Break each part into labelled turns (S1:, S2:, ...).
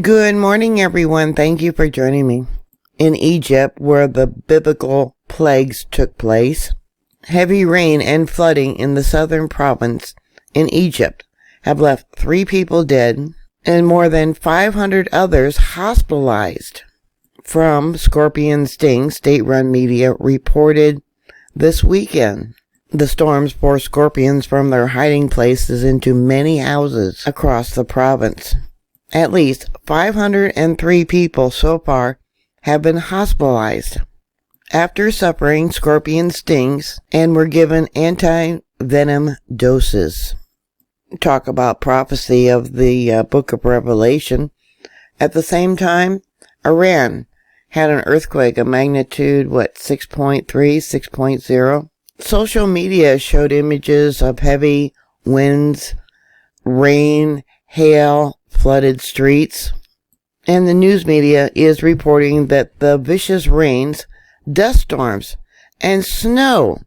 S1: Good morning, everyone. Thank you for joining me. In Egypt, where the biblical plagues took place, heavy rain and flooding in the southern province in Egypt have left 3 people dead and more than 500 others hospitalized from scorpion stings, state-run media reported this weekend. The storms forced scorpions from their hiding places into many houses across the province. At least 503 people so far have been hospitalized after suffering scorpion stings and were given anti-venom doses. Talk about prophecy of the book of Revelation. At the same time, Iran had an earthquake of magnitude, 6.3, 6.0. Social media showed images of heavy winds, rain, hail, flooded streets, and the news media is reporting that the vicious rains, dust storms, and snow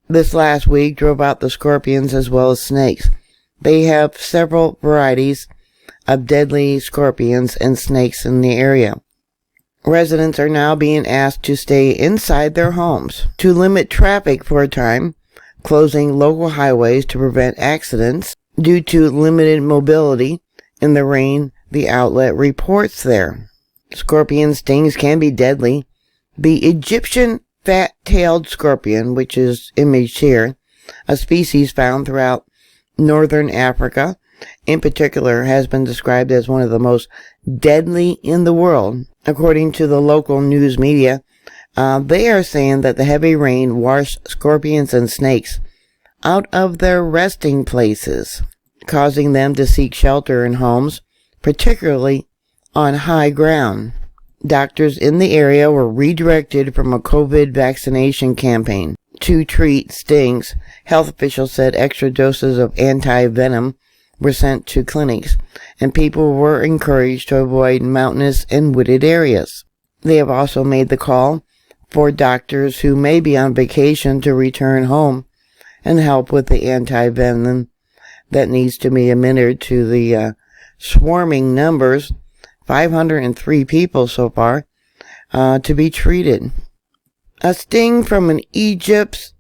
S1: this last week drove out the scorpions as well as snakes. They have several varieties of deadly scorpions and snakes in the area. Residents are now being asked to stay inside their homes to limit traffic for a time, closing local highways to prevent accidents due to limited mobility in the rain, the outlet reports there. Scorpion stings can be deadly. The Egyptian fat-tailed scorpion, which is imaged here, a species found throughout northern Africa, in particular, has been described as one of the most deadly in the world. According to the local news media, they are saying that the heavy rain washed scorpions and snakes out of their resting places, causing them to seek shelter in homes, particularly on high ground. Doctors in the area were redirected from a COVID vaccination campaign to treat stings. Health officials said extra doses of anti-venom were sent to clinics, and people were encouraged to avoid mountainous and wooded areas. They have also made the call for doctors who may be on vacation to return home and help with the anti-venom that needs to be administered to the swarming numbers, 503 people so far, to be treated. A sting from an Egypt's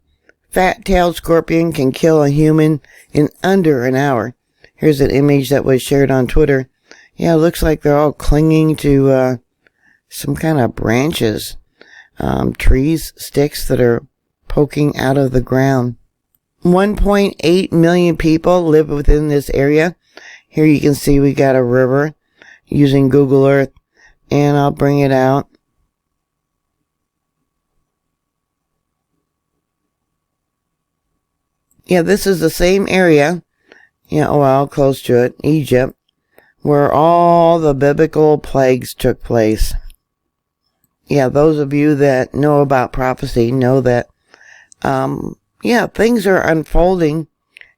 S1: fat-tailed scorpion can kill a human in under an hour. Here's an image that was shared on Twitter. Yeah, it looks like they're all clinging to some kind of branches, trees, sticks that are poking out of the ground. 1.8 million people live within this area. Here you can see we got a river using Google Earth, and I'll bring it out. Yeah, this is the same area, close to it, Egypt, where all the biblical plagues took place. Yeah, those of you that know about prophecy know that, things are unfolding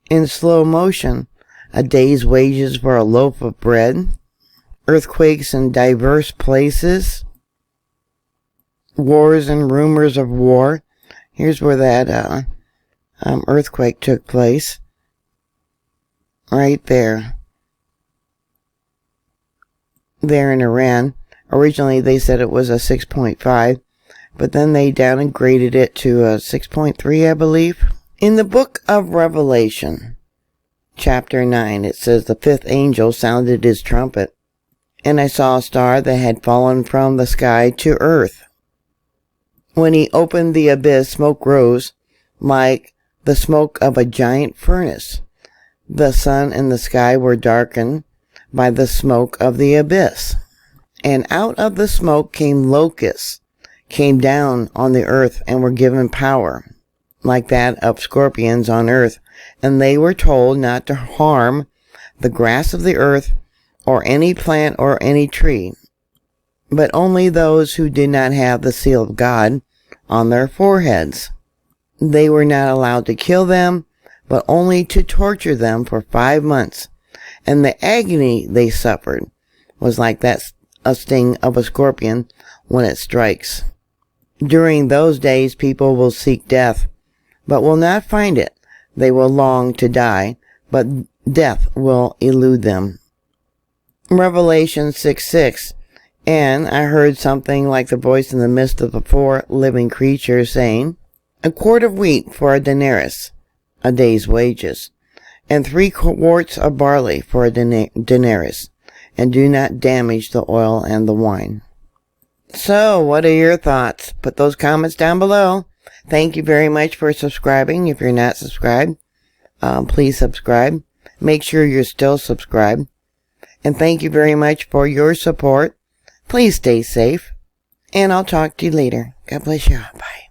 S1: in slow motion. A day's wages for a loaf of bread, earthquakes in diverse places, wars and rumors of war. Here's where that earthquake took place. Right there. There in Iran. Originally they said it was a 6.5, but then they downgraded it to a 6.3, I believe. In the book of Revelation, chapter 9, it says, "The 5th angel sounded his trumpet, and I saw a star that had fallen from the sky to earth. When he opened the abyss, smoke rose like the smoke of a giant furnace. The sun and the sky were darkened by the smoke of the abyss. And out of the smoke locusts, came down on the earth and were given power, like that of scorpions on earth. And they were told not to harm the grass of the earth, or any plant or any tree, but only those who did not have the seal of God on their foreheads. They were not allowed to kill them, but only to torture them for 5 months. And the agony they suffered was like a sting of a scorpion when it strikes. During those days, people will seek death, but will not find it. They will long to die, but death will elude them. Revelation 6:6. And I heard something like the voice in the midst of the four living creatures saying, a quart of wheat for a denarius, a day's wages, and 3 quarts of barley for a denarius, and do not damage the oil and the wine. So, what are your thoughts? Put those comments down below. Thank you very much for subscribing. If you're not subscribed, please subscribe. Make sure you're still subscribed. And thank you very much for your support. Please stay safe. And I'll talk to you later. God bless you. Bye.